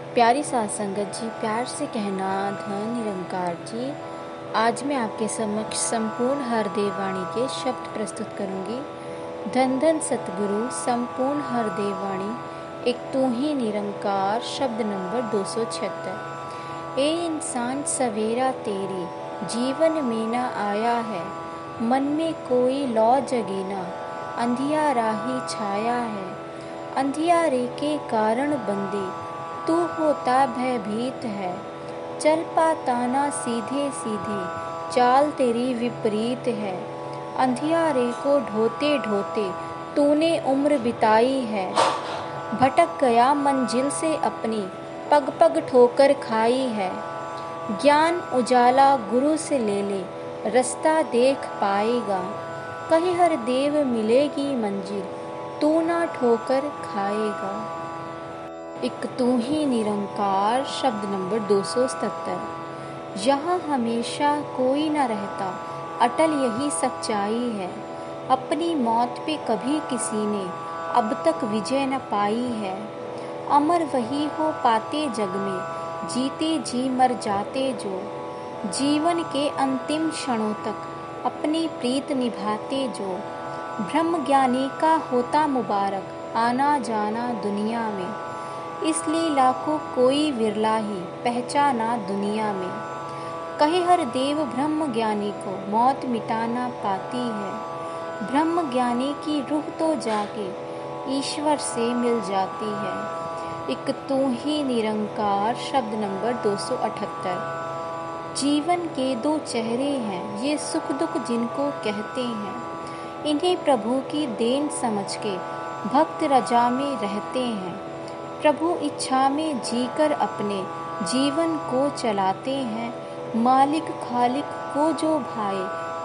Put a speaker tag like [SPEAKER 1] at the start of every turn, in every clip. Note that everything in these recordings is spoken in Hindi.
[SPEAKER 1] प्यारी साथ संगत जी, प्यार से कहना धन निरंकार जी। आज मैं आपके समक्ष संपूर्ण हरदेव वाणी के शब्द प्रस्तुत करूंगी। धन धन सतगुरु संपूर्ण हरदेव वाणी, एक तू ही निरंकार। शब्द नंबर 276। ए इंसान सवेरा तेरे जीवन में न आया है, मन में कोई लौ जगे ना, अंधियारा ही छाया है। अंधियारे के कारण बंदे तू होता भयभीत है, चल पाता ना सीधे सीधे, चाल तेरी विपरीत है। अंधियारे को ढोते ढोते तूने उम्र बिताई है, भटक गया मंजिल से अपनी, पग पग ठोकर खाई है। ज्ञान उजाला गुरु से ले ले, रास्ता देख पाएगा, कहीं हर देव मिलेगी मंजिल, तू ना ठोकर खाएगा। एक तू ही निरंकार। शब्द नंबर 277। यहाँ हमेशा कोई न रहता, अटल यही सच्चाई है। अपनी मौत पे कभी किसी ने अब तक विजय न पाई है। अमर वही हो पाते जग में, जीते जी मर जाते जो, जीवन के अंतिम क्षणों तक अपनी प्रीत निभाते जो। ब्रह्म ज्ञानी का होता मुबारक आना जाना दुनिया में, इसलिए लाखों कोई विरला ही पहचाना दुनिया में। कहे हर देव ब्रह्म ज्ञानी को मौत मिटाना पाती है, ब्रह्म ज्ञानी की रूह तो जाके ईश्वर से मिल जाती है। एक तू ही निरंकार। शब्द नंबर 278। जीवन के दो चेहरे हैं, ये सुख दुख जिनको कहते हैं, इन्हें प्रभु की देन समझ के भक्त रजा में रहते हैं। प्रभु इच्छा में जीकर अपने जीवन को चलाते हैं, मालिक खालिक को जो भाए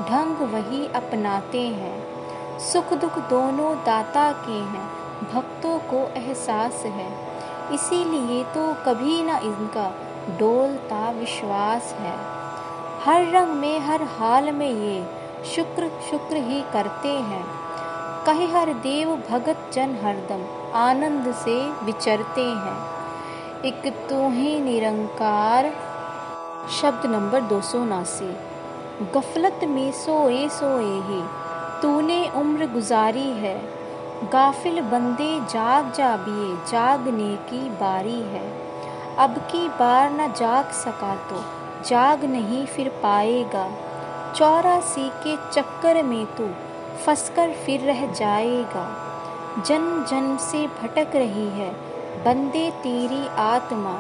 [SPEAKER 1] ढंग वही अपनाते हैं। सुख दुख दोनों दाता के हैं, भक्तों को एहसास है, इसीलिए तो कभी न इनका डोलता विश्वास है। हर रंग में हर हाल में ये शुक्र शुक्र ही करते हैं, कहे हर देव भगत जन हरदम आनंद से विचरते हैं। एक तू ही निरंकार। शब्द नंबर 279। गफलत में सोए सोए ही तूने उम्र गुजारी है, गाफिल बंदे जाग जाबिए जागने की बारी है। अब की बार न जाग सका तो जाग नहीं फिर पाएगा, 84 के चक्कर में तू फंसकर फिर रह जाएगा। जन्म जन्म से भटक रही है बंदे तेरी आत्मा,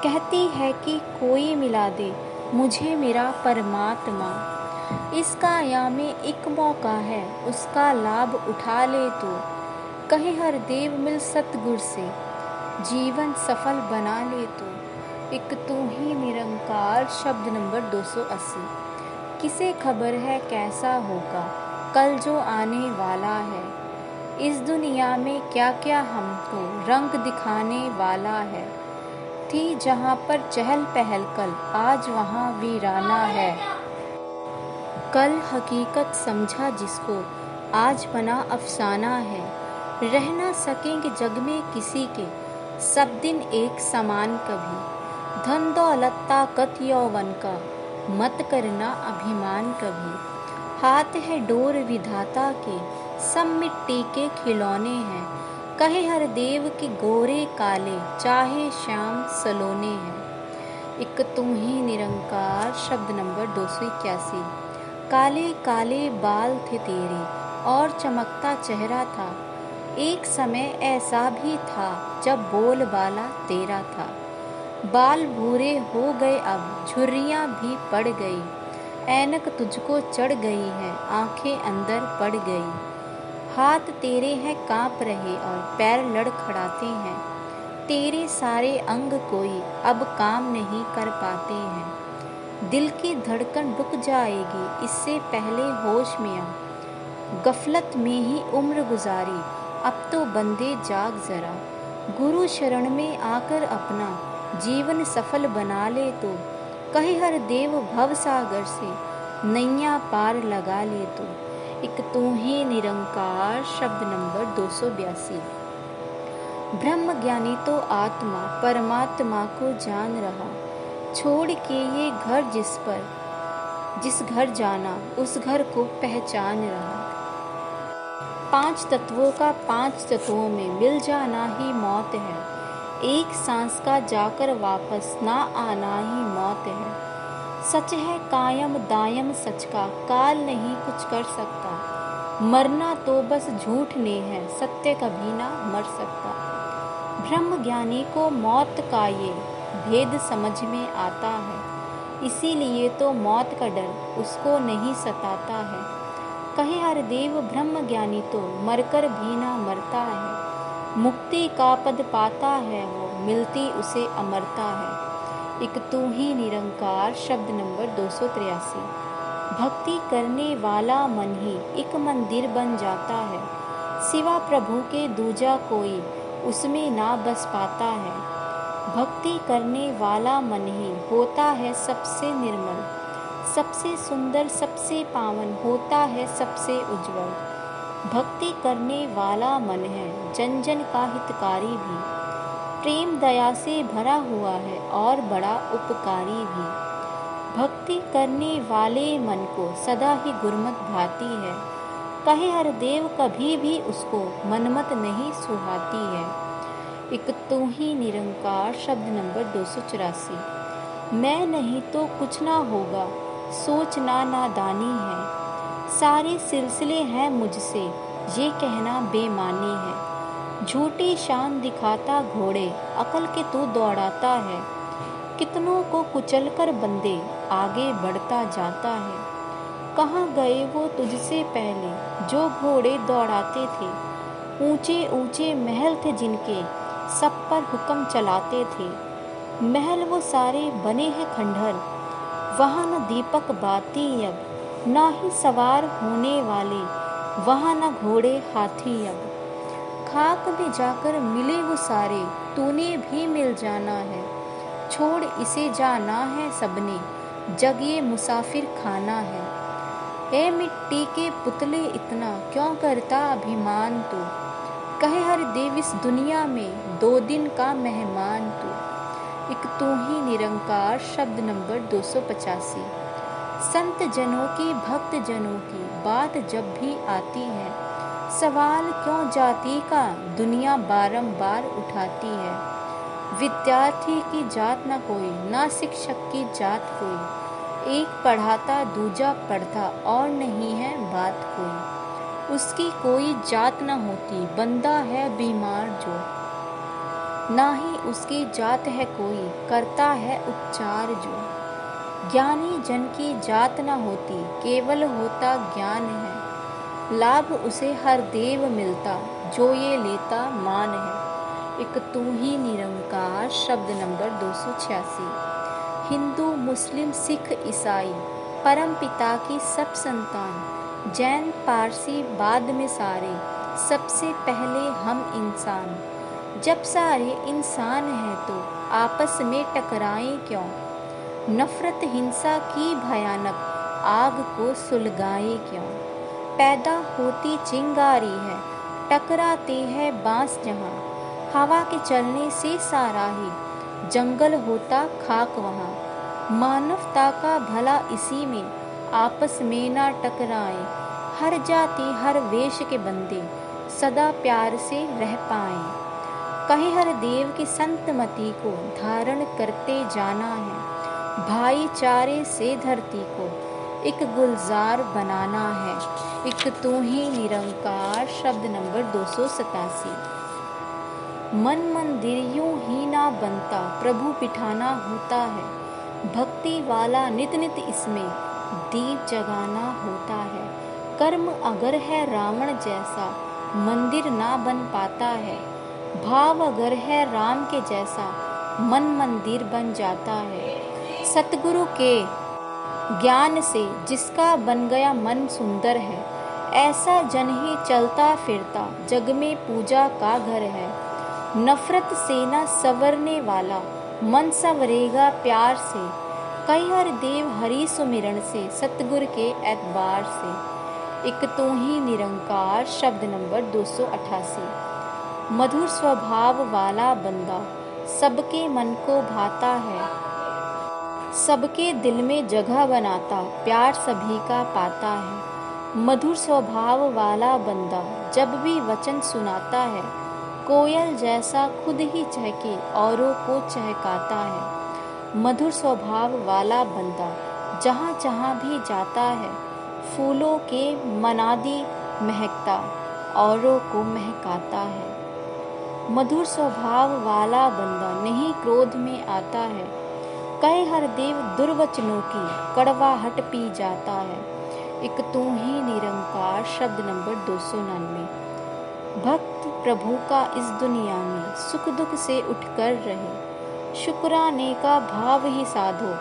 [SPEAKER 1] कहती है कि कोई मिला दे मुझे मेरा परमात्मा। इस काया में एक मौका है, उसका लाभ उठा ले तू, कहे हर देव मिल सतगुर से जीवन सफल बना ले तू। एक तू ही निरंकार। शब्द नंबर 280। किसे खबर है कैसा होगा कल जो आने वाला है, इस दुनिया में क्या क्या हमको रंग दिखाने वाला है। थी जहाँ पर चहल पहल कल आज वहाँ वीराना है, कल हकीकत समझा जिसको आज बना अफसाना है। रह ना सकेंगे जग में किसी के सब दिन एक समान कभी, धन दौलत ताकत यौवन का मत करना अभिमान कभी। हाथ है डोर विधाता के सब मिट्टी के खिलौने हैं, कहे हर देव के गोरे काले चाहे श्याम सलोने हैं। एक तू ही निरंकार। शब्द नंबर 281। काले काले बाल थे तेरे और चमकता चेहरा था, एक समय ऐसा भी था जब बोलबाला तेरा था। बाल भूरे हो गए अब झुर्रियाँ भी पड़ गई, ऐनक तुझको चढ़ गई है आंखें अंदर पड़ गई। हाथ तेरे हैं कांप रहे और पैर लड़खड़ाते हैं, तेरे सारे अंग कोई अब काम नहीं कर पाते हैं। दिल की धड़कन रुक जाएगी इससे पहले होश में आ, गफलत में ही उम्र गुजारी अब तो बंदे जाग जरा। गुरु शरण में आकर अपना जीवन सफल बना ले तो, कहे हर देव भव सागर से नैया पार लगा ले तो। एक तू ही निरंकार। शब्द नंबर 282। ब्रह्म ज्ञानी तो आत्मा परमात्मा को जान रहा, छोड़ के ये घर जिस घर जाना उस घर को पहचान रहा। 5 तत्वों का 5 तत्वों में मिल जाना ही मौत है, एक सांस का जाकर वापस ना आना ही मौत है। सच है कायम दायम सच का, काल नहीं कुछ कर सकता, मरना तो बस झूठ ने है, सत्य कभी ना मर सकता। ब्रह्म ज्ञानी को मौत का ये भेद समझ में आता है, इसीलिए तो मौत का डर उसको नहीं सताता है। कहे हर देव ब्रह्म ज्ञानी तो मरकर भी ना मरता है, मुक्ति का पद पाता है वो, मिलती उसे अमरता है। एक तू ही निरंकार शब्द नंबर 283। भक्ति करने वाला मन ही एक मंदिर बन जाता है, सिवा प्रभु के दूजा कोई उसमें ना बस पाता है। भक्ति करने वाला मन ही होता है सबसे निर्मल, सबसे सुंदर सबसे पावन, होता है सबसे उज्जवल। भक्ति करने वाला मन है जन जन का हितकारी भी, प्रेम दया से भरा हुआ है और बड़ा उपकारी भी। भक्ति करने वाले मन को सदा ही गुरमत भाती है, कहे हर देव कभी भी उसको मनमत नहीं सुहाती है। एक तू ही निरंकार शब्द नंबर 284। मैं नहीं तो कुछ ना होगा, सोचना नादानी है, सारे सिलसिले हैं मुझसे, ये कहना बेमानी है। झूठी शान दिखाता घोड़े, अकल के तू दौड़ाता है, कितनों को कुचल कर बंदे आगे बढ़ता जाता है। कहाँ गए वो तुझसे पहले जो घोड़े दौड़ाते थे, ऊंचे ऊंचे महल थे जिनके सब पर हुक्म चलाते थे। महल वो सारे बने हैं खंडहर, वहाँ न दीपक बाती अब, ना ही सवार होने वाले वहाँ न घोड़े हाथी अब। खाक में जाकर मिले वो सारे, तूने भी मिल जाना है, छोड़ इसे जाना है सबने, जग ये मुसाफिर खाना है। ए मिट्टी के पुतले इतना क्यों करता अभिमान तू, कहे हर देव इस दुनिया में 2 दिन का मेहमान तू। एक तू ही निरंकार शब्द नंबर 285। संत जनों की भक्त जनों की बात जब भी आती है, सवाल क्यों जाति का दुनिया बारंबार उठाती है। विद्यार्थी की जात न कोई, ना शिक्षक की जात कोई, एक पढ़ाता दूजा पढ़ता और नहीं है बात कोई। उसकी कोई जात न होती, बंदा है बीमार जो, ना ही उसकी जात है कोई, करता है उपचार जो। ज्ञानी जन की जात न होती, केवल होता ज्ञान है, लाभ उसे हर देव मिलता, जो ये लेता मान है। एक तू ही निरंकार शब्द नंबर 286। हिंदू मुस्लिम सिख ईसाई परम पिता की सब संतान, जैन पारसी बाद में सारे, सबसे पहले हम इंसान। जब सारे इंसान हैं तो आपस में टकराएं क्यों, नफरत हिंसा की भयानक आग को सुलगाए क्यों। पैदा होती चिंगारी है, टकराते हैं बांस जहाँ, हवा के चलने से सारा ही जंगल होता खाक वहाँ। मानवता का भला इसी में, आपस में ना टकराए, हर जाति हर वेश के बंदे सदा प्यार से रह पाएं। कहे हर देव की संतमति को धारण करते जाना है, भाईचारे से धरती को एक गुलजार बनाना है। एक तू ही निरंकार शब्द नंबर 287। मन मंदिर यूं ही ना बनता, प्रभु बिठाना होता है, भक्ति वाला नित नित इसमें दीप जगाना होता है। कर्म अगर है रावण जैसा, मंदिर ना बन पाता है, भाव अगर है राम के जैसा, मन मंदिर बन जाता है। सतगुरु के ज्ञान से जिसका बन गया मन सुंदर है, ऐसा जन ही चलता फिरता जग में पूजा का घर है। नफरत से न संवरने वाला मन संवरेगा प्यार से, कई हर देव हरि सुमिरन से, सतगुर के एतबार से। एक तू ही निरंकार शब्द नंबर 288। मधुर स्वभाव वाला बंदा सबके मन को भाता है, सबके दिल में जगह बनाता, प्यार सभी का पाता है। मधुर स्वभाव वाला बंदा जब भी वचन सुनाता है, कोयल जैसा खुद ही चहके औरों को चहकाता है। मधुर स्वभाव वाला बंदा जहाँ जहाँ भी जाता है, फूलों के मनादी महकता, औरों को महकाता है। मधुर स्वभाव वाला बंदा नहीं क्रोध में आता है, कहे हर देव दुर्वचनों की कड़वाहट पी जाता है। एक तू ही निरंकार शब्द नंबर 299। भक्त प्रभु का इस दुनिया में सुख दुख से उठकर रहे, शुक्राने का भाव ही साधो,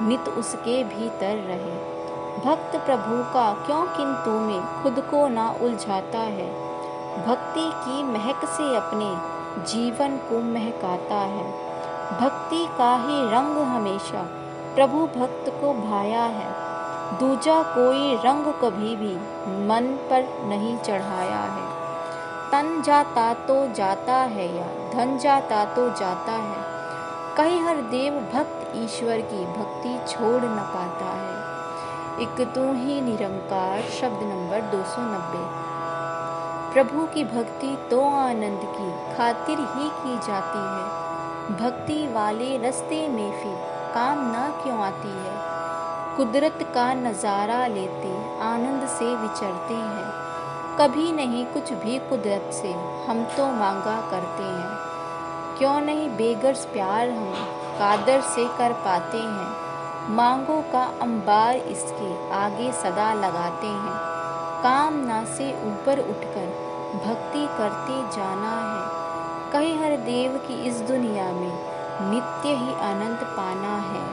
[SPEAKER 1] नित उसके भीतर रहे। भक्त प्रभु का क्यों किंतु में खुद को ना उलझाता है, भक्ति की महक से अपने जीवन को महकाता है। भक्ति का ही रंग हमेशा प्रभु भक्त को भाया है, दूजा कोई रंग कभी भी मन पर नहीं चढ़ाया है। तन जाता तो जाता है या धन जाता तो जाता है, कहीं हर देव भक्त ईश्वर की भक्ति छोड़ न पाता है। एक तू ही निरंकार शब्द नंबर 290। प्रभु की भक्ति तो आनंद की खातिर ही की जाती है, भक्ति वाले रास्ते में फिर काम ना क्यों आती है। कुदरत का नज़ारा लेते आनंद से विचरते हैं, कभी नहीं कुछ भी कुदरत से हम तो मांगा करते हैं। क्यों नहीं बेगर्स प्यार हम कादर से कर पाते हैं, मांगों का अंबार इसके आगे सदा लगाते हैं। कामना से ऊपर उठकर भक्ति करते जाना है, कहीं हर देव की इस दुनिया में नित्य ही आनंद पाना है।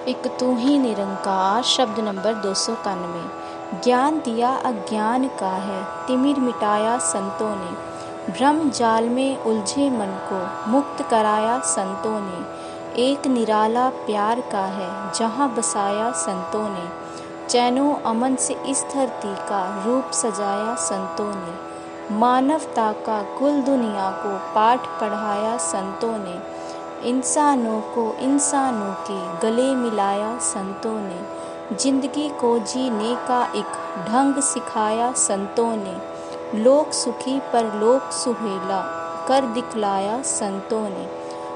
[SPEAKER 1] एक तू ही निरंकार शब्द नंबर 291। ज्ञान दिया अज्ञान का है, तिमिर मिटाया संतों ने, भ्रम जाल में उलझे मन को मुक्त कराया संतों ने। एक निराला प्यार का है जहाँ बसाया संतों ने, चैनो अमन से इस धरती का रूप सजाया संतों ने। मानवता का कुल दुनिया को पाठ पढ़ाया संतों ने, इंसानों को इंसानों के गले मिलाया संतों ने। जिंदगी को जीने का एक ढंग सिखाया संतों ने, लोक सुखी पर लोक सुहेला कर दिखलाया संतों ने।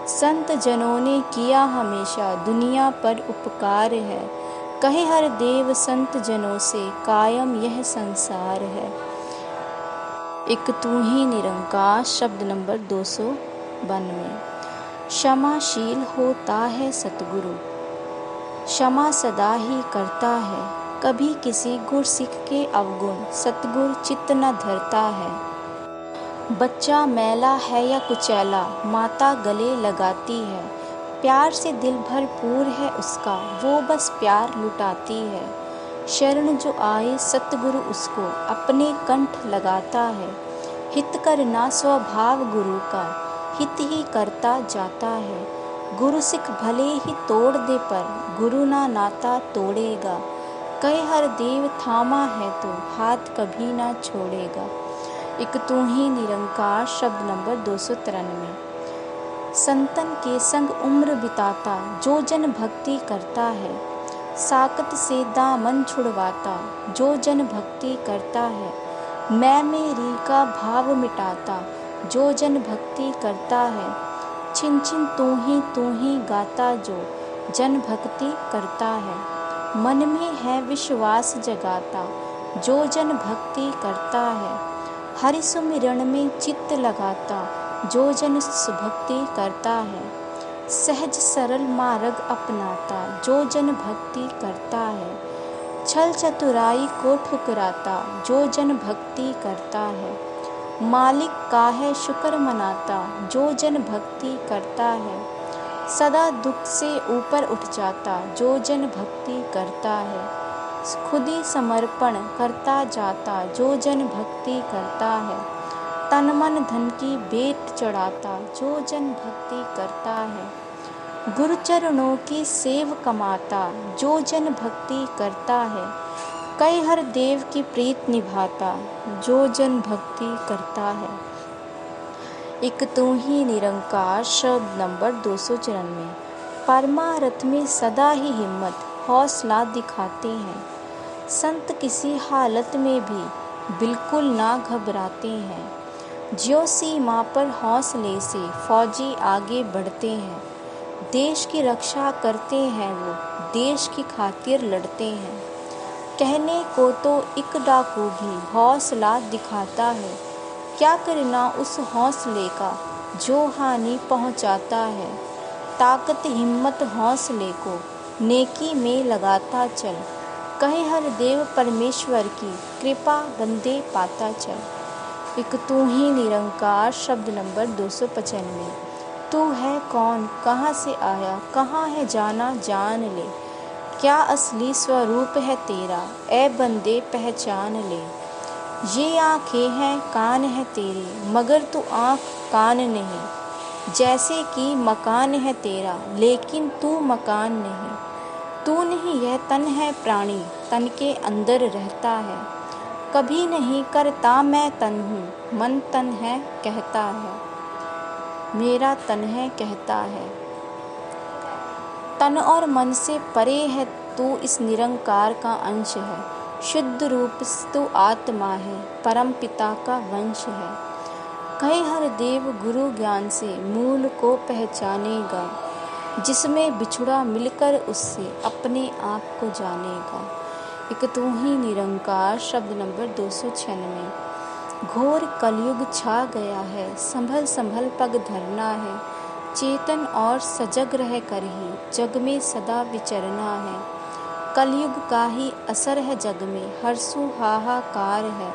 [SPEAKER 1] संत जनों ने किया हमेशा दुनिया पर उपकार है, कहे हर देव संत जनों से कायम यह संसार है। एक तू ही निरंकार शब्द नंबर 292। क्षमाशील होता है सतगुरु, क्षमा सदा ही करता है, कभी किसी गुर सिख के अवगुण सतगुर चित्त न धरता है। बच्चा मैला है या कुचैला माता गले लगाती है, प्यार से दिल भरपूर है उसका वो बस प्यार लुटाती है। शरण जो आए सतगुरु उसको अपने कंठ लगाता है, हित करना स्वभाव गुरु का हित ही करता जाता है। गुरु सिख भले ही तोड़ दे पर गुरु ना नाता तोड़ेगा, कहे हर देव थामा है तो हाथ कभी ना छोड़ेगा। एक तू ही निरंकार शब्द नंबर 293। संतन के संग उम्र बिताता जो जन भक्ति करता है, साकत से दामन छुड़वाता जो जन भक्ति करता है। मैं मेरी का भाव मिटाता जो जन भक्ति करता है, छिन छिन तू ही गाता जो जन भक्ति करता है। मन में है विश्वास जगाता जो जन भक्ति करता है, हरि सुमिरन में चित्त लगाता जो जन भक्ति करता है। सहज सरल मार्ग अपनाता जो जन भक्ति करता है, छल चतुराई को ठुकराता जो जन भक्ति करता है। मालिक का है शुक्र मनाता जो जन भक्ति करता है, सदा दुख से ऊपर उठ जाता जो जन भक्ति करता है। खुद ही समर्पण करता जाता जो जन भक्ति करता है, तन मन धन की भेंट चढ़ाता जो जन भक्ति करता है। गुरु चरणों की सेव कमाता जो जन भक्ति करता है, कई हर देव की प्रीत निभाता जो जन भक्ति करता है। एक तू ही निरंकार शब्द नंबर 294। परमार्थ में सदा ही हिम्मत हौसला दिखाते हैं। संत किसी हालत में भी बिल्कुल ना घबराते हैं। ज्यों सीमा पर हौसले से फौजी आगे बढ़ते हैं। देश की रक्षा करते हैं वो, देश की खातिर लड़ते हैं। कहने को तो एक डाकू भी हौसला दिखाता है। क्या करना उस हौसले का जो हानि पहुंचाता है। ताकत हिम्मत हौसले को नेकी में लगाता चल। कहे हर देव परमेश्वर की कृपा बंदे पाता चल। एक तू ही निरंकार शब्द नंबर 295। तू है कौन, कहाँ से आया, कहाँ है जाना, जान ले। क्या असली स्वरूप है तेरा, ए बंदे पहचान ले। ये आँखें हैं कान है तेरे, मगर तू आँख कान नहीं। जैसे कि मकान है तेरा, लेकिन तू मकान नहीं। तू नहीं यह तन है प्राणी, तन के अंदर रहता है। कभी नहीं करता मैं तन हूँ, मन तन है कहता है। मेरा तन है कहता है। तन और मन से परे है तू, इस निरंकार का अंश है। शुद्ध रूप तू आत्मा है, परम पिता का वंश है। कहे हर देव गुरु ज्ञान से मूल को पहचानेगा। जिसमें बिछुड़ा मिलकर उससे अपने आप को जानेगा। एक तू ही निरंकार शब्द नंबर 296। घोर कलयुग छा गया है, संभल संभल पग धरना है। चेतन और सजग रह कर ही जग में सदा विचरना है। कलयुग का ही असर है जग में, हर्षु हाहाकार है।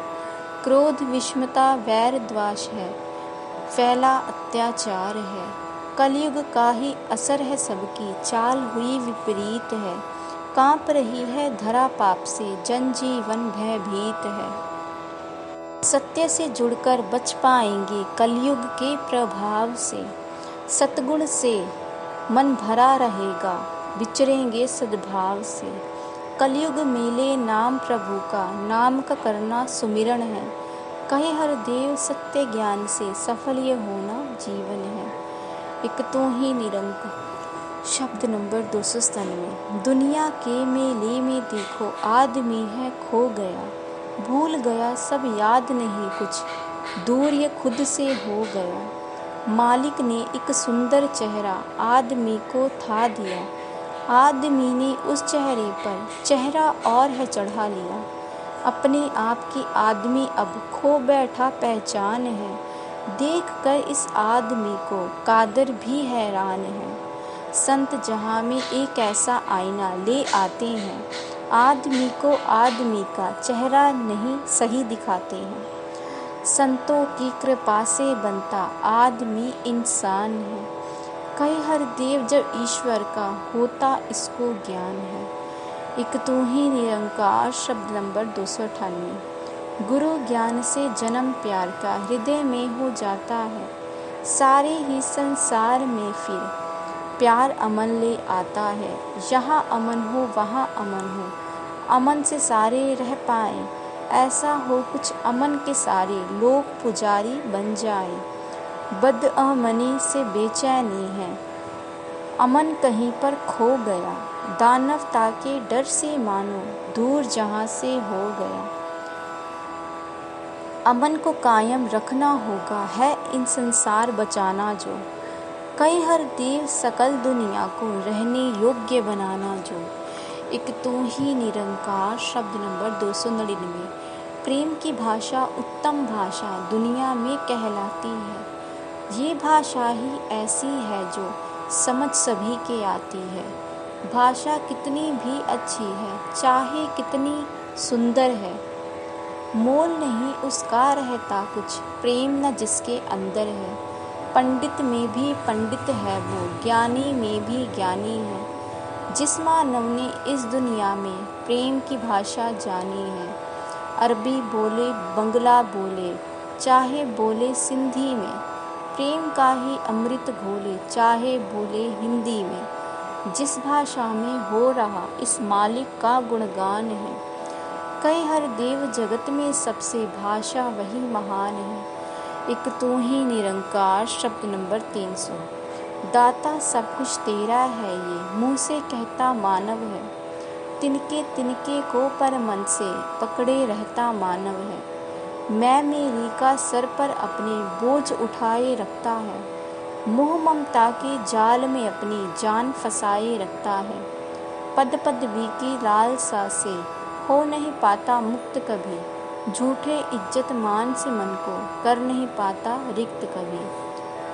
[SPEAKER 1] क्रोध विषमता वैर द्वेष है, फैला अत्याचार है। कलयुग का ही असर है सबकी चाल हुई विपरीत है। कांप रही है धरा पाप से, जनजीवन भयभीत है। सत्य से जुड़कर बच पाएंगे कलयुग के प्रभाव से। सतगुण से मन भरा रहेगा, विचरेंगे सद्भाव से। कलयुग मेले नाम प्रभु का, नाम का करना सुमिरन है। कहे हर देव सत्य ज्ञान से, सफल ये होना जीवन है। एक तू ही निरंकार शब्द नंबर 297। दुनिया के मेले में देखो आदमी है खो गया। भूल गया सब याद नहीं कुछ, दूर ये खुद से हो गया। मालिक ने एक सुंदर चेहरा आदमी को था दिया। आदमी ने उस चेहरे पर चेहरा और है चढ़ा लिया। अपने आप की आदमी अब खो बैठा पहचान है। देख कर इस आदमी को कादर भी हैरान है। संत जहाँ में एक ऐसा आईना ले आते हैं। आदमी को आदमी का चेहरा नहीं सही दिखाते हैं। संतों की कृपा से बनता आदमी इंसान है। कहे हर देव जब ईश्वर का होता इसको ज्ञान है। एक तू ही निरंकार शब्द नंबर 298। गुरु ज्ञान से जन्म प्यार का हृदय में हो जाता है। सारे ही संसार में फिर प्यार अमन ले आता है। यहाँ अमन हो वहाँ अमन हो, अमन से सारे रह पाए। ऐसा हो कुछ अमन के सारे लोग पुजारी बन जाए। बदअमनी से बेचैनी है, अमन कहीं पर खो गया। दानवता के डर से मानो दूर जहाँ से हो गया। अमन को कायम रखना होगा, है इन संसार बचाना जो। कई हर देव सकल दुनिया को रहने योग्य बनाना जो। एक तू ही निरंकार शब्द नंबर 299। प्रेम की भाषा उत्तम भाषा दुनिया में कहलाती है। ये भाषा ही ऐसी है जो समझ सभी के आती है। भाषा कितनी भी अच्छी है, चाहे कितनी सुंदर है, मोल नहीं उसका रहता कुछ, प्रेम न जिसके अंदर है। पंडित में भी पंडित है वो, ज्ञानी में भी ज्ञानी है। जिस मानव ने इस दुनिया में प्रेम की भाषा जानी है। अरबी बोले, बंगला बोले, चाहे बोले सिंधी में, प्रेम का ही अमृत घोले, चाहे बोले हिंदी में। जिस भाषा में हो रहा इस मालिक का गुणगान है। कई हर देव जगत में सबसे भाषा वही महान है। एक तू ही निरंकार शब्द नंबर 300। दाता सब कुछ तेरा है ये मुँह से कहता मानव है, तिनके तिनके को पर मन से पकड़े रहता मानव है। मैं मेरी का सर पर अपने बोझ उठाए रखता है, मोह ममता के जाल में अपनी जान फंसाए रखता है। पद पदवी की लालसा से हो नहीं पाता मुक्त कभी, झूठे इज्जत मान से मन को कर नहीं पाता रिक्त कभी।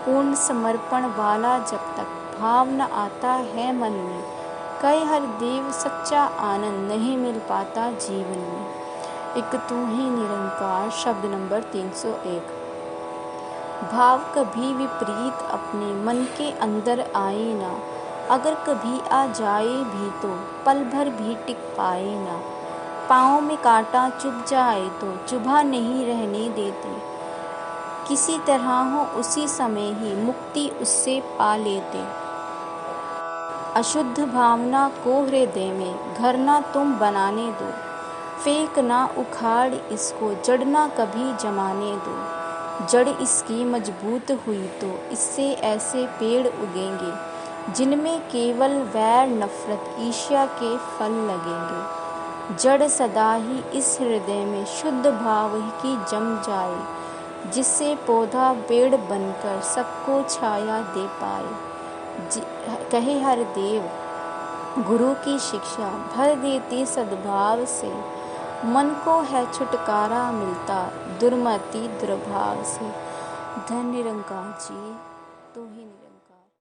[SPEAKER 1] पूर्ण समर्पण वाला जब तक भाव न आता है मन में, कहे हर देव सच्चा आनंद नहीं मिल पाता जीवन में। एक तू ही निरंकार शब्द नंबर 301। भाव कभी विपरीत अपने मन के अंदर आए ना, अगर कभी आ जाए भी तो पल भर भी टिक पाए ना। पाँव में कांटा चुभ जाए तो चुभा नहीं रहने देते, किसी तरह हो उसी समय ही मुक्ति उससे पा लेते। अशुद्ध भावना को हृदय में घर ना तुम बनाने दो, फेंक ना उखाड़ इसको जड़ ना कभी जमाने दो। जड़ इसकी मजबूत हुई तो इससे ऐसे पेड़ उगेंगे जिनमें केवल वैर नफरत ईर्ष्या के फल लगेंगे। जड़ सदा ही इस हृदय में शुद्ध भाव की जम जाए, जिससे पौधा पेड़ बनकर सबको छाया दे पाए। कहे हर देव गुरु की शिक्षा भर देती सद्भाव से, मन को है छुटकारा मिलता दुर्मति दुर्भाव से। धन निरंकार जी तो ही